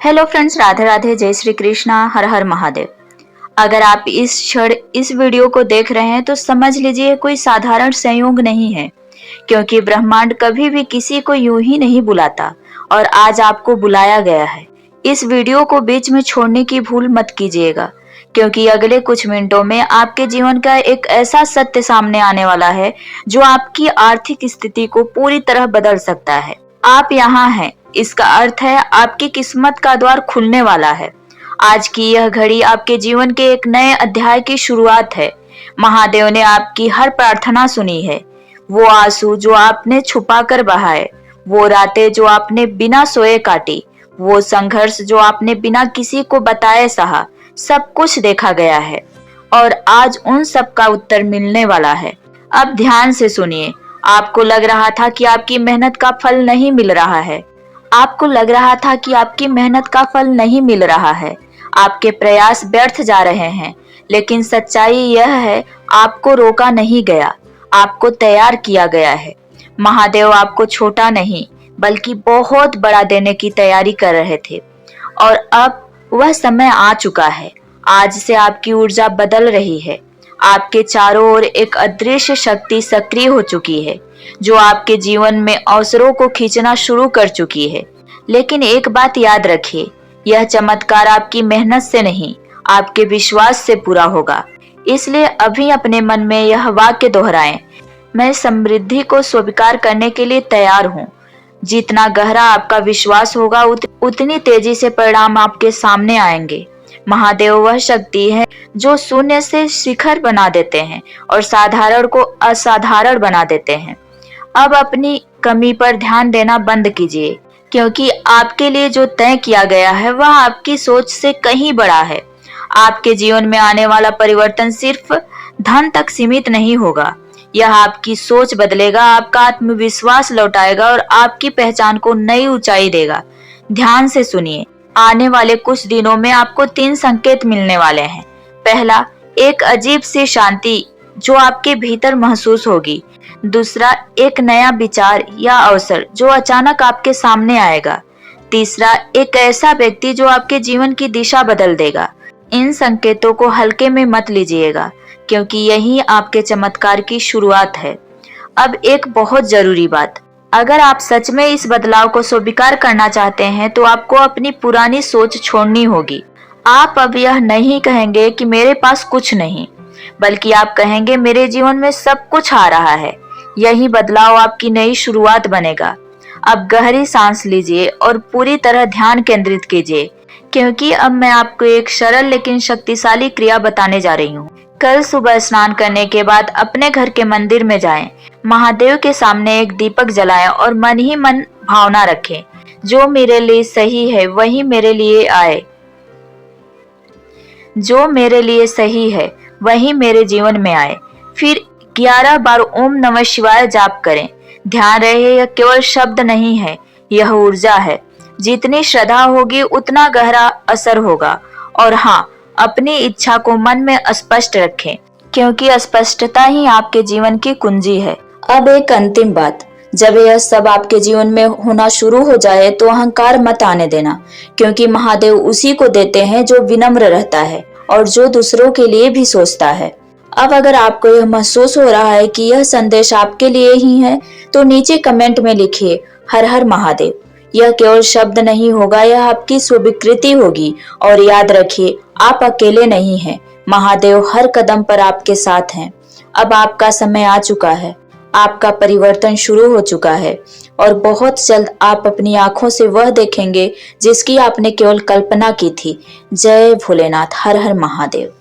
Hello friends, Radhe Radhe, जय श्री कृष्णा, हर हर महादेव। अगर आप इस क्षण इस वीडियो को देख रहे हैं तो समझ लीजिए कोई साधारण संयोग नहीं है, क्योंकि ब्रह्मांड कभी भी किसी को यूं ही नहीं बुलाता और आज आपको बुलाया गया है। इस वीडियो को बीच में छोड़ने की भूल मत कीजिएगा, क्योंकि अगले कुछ मिनटों में आपके जीवन का एक ऐसा सत्य सामने आने वाला है जो आपकी आर्थिक स्थिति को पूरी तरह बदल सकता है। आप यहाँ हैं, इसका अर्थ है आपकी किस्मत का द्वार खुलने वाला है। आज की यह घड़ी आपके जीवन के एक नए अध्याय की शुरुआत है। महादेव ने आपकी हर प्रार्थना सुनी है। वो आंसू जो आपने छुपा कर बहाए, वो रातें जो आपने बिना सोए काटी, वो संघर्ष जो आपने बिना किसी को बताए सहा, सब कुछ देखा गया है और आज उन सब का उत्तर मिलने वाला है। अब ध्यान से सुनिए। आपको लग रहा था कि आपकी मेहनत का फल नहीं मिल रहा है। आपको लग रहा था कि आपकी मेहनत का फल नहीं मिल रहा है, आपके प्रयास व्यर्थ जा रहे हैं, लेकिन सच्चाई यह है, आपको रोका नहीं गया, आपको तैयार किया गया है। महादेव आपको छोटा नहीं बल्कि बहुत बड़ा देने की तैयारी कर रहे थे और अब वह समय आ चुका है। आज से आपकी ऊर्जा बदल रही है। आपके चारों ओर एक अदृश्य शक्ति सक्रिय हो चुकी है जो आपके जीवन में अवसरों को खींचना शुरू कर चुकी है। लेकिन एक बात याद रखिए, यह चमत्कार आपकी मेहनत से नहीं, आपके विश्वास से पूरा होगा। इसलिए अभी अपने मन में यह वाक्य दोहराएं, मैं समृद्धि को स्वीकार करने के लिए तैयार हूँ। जितना गहरा आपका विश्वास होगा उतनी तेजी से परिणाम आपके सामने आएंगे। महादेव वह शक्ति है जो शून्य से शिखर बना देते हैं और साधारण को असाधारण बना देते हैं। अब अपनी कमी पर ध्यान देना बंद कीजिए, क्योंकि आपके लिए जो तय किया गया है वह आपकी सोच से कहीं बड़ा है। आपके जीवन में आने वाला परिवर्तन सिर्फ धन तक सीमित नहीं होगा। यह आपकी सोच बदलेगा, आपका आत्मविश्वास लौटाएगा और आपकी पहचान को नई ऊंचाई देगा। ध्यान से सुनिए, आने वाले कुछ दिनों में आपको 3 संकेत मिलने वाले हैं। पहला, एक अजीब सी शांति जो आपके भीतर महसूस होगी। दूसरा, एक नया विचार या अवसर जो अचानक आपके सामने आएगा। तीसरा, एक ऐसा व्यक्ति जो आपके जीवन की दिशा बदल देगा। इन संकेतों को हल्के में मत लीजिएगा, क्योंकि यही आपके चमत्कार की शुरुआत है। अब एक बहुत जरूरी बात, अगर आप सच में इस बदलाव को स्वीकार करना चाहते हैं तो आपको अपनी पुरानी सोच छोड़नी होगी। आप अब यह नहीं कहेंगे कि मेरे पास कुछ नहीं, बल्कि आप कहेंगे मेरे जीवन में सब कुछ आ रहा है। यही बदलाव आपकी नई शुरुआत बनेगा। अब गहरी सांस लीजिए और पूरी तरह ध्यान केंद्रित कीजिए, क्योंकि अब मैं आपको एक सरल लेकिन शक्तिशाली क्रिया बताने जा रही हूँ। कल सुबह स्नान करने के बाद अपने घर के मंदिर में जाएं, महादेव के सामने एक दीपक जलाएं और मन ही मन भावना रखें, जो मेरे लिए सही है वही मेरे लिए आए। जो मेरे लिए सही है वही मेरे जीवन में आए। फिर 11 बार ओम नमः शिवाय जाप करें। ध्यान रहे, यह केवल शब्द नहीं है, यह ऊर्जा है। जितनी श्रद्धा होगी उतना गहरा असर होगा। और हाँ, अपनी इच्छा को मन में स्पष्ट रखें, क्योंकि स्पष्टता ही आपके जीवन की कुंजी है। अब एक अंतिम बात, जब यह सब आपके जीवन में होना शुरू हो जाए तो अहंकार मत आने देना, क्योंकि महादेव उसी को देते हैं जो विनम्र रहता है और जो दूसरों के लिए भी सोचता है। अब अगर आपको यह महसूस हो रहा है कि यह संदेश आपके लिए ही है तो नीचे कमेंट में लिखिए, हर हर महादेव। यह केवल शब्द नहीं होगा, यह आपकी स्वीकृति होगी। और याद रखिए, आप अकेले नहीं हैं, महादेव हर कदम पर आपके साथ हैं। अब आपका समय आ चुका है, आपका परिवर्तन शुरू हो चुका है और बहुत जल्द आप अपनी आंखों से वह देखेंगे जिसकी आपने केवल कल्पना की थी। जय भोलेनाथ, हर हर महादेव।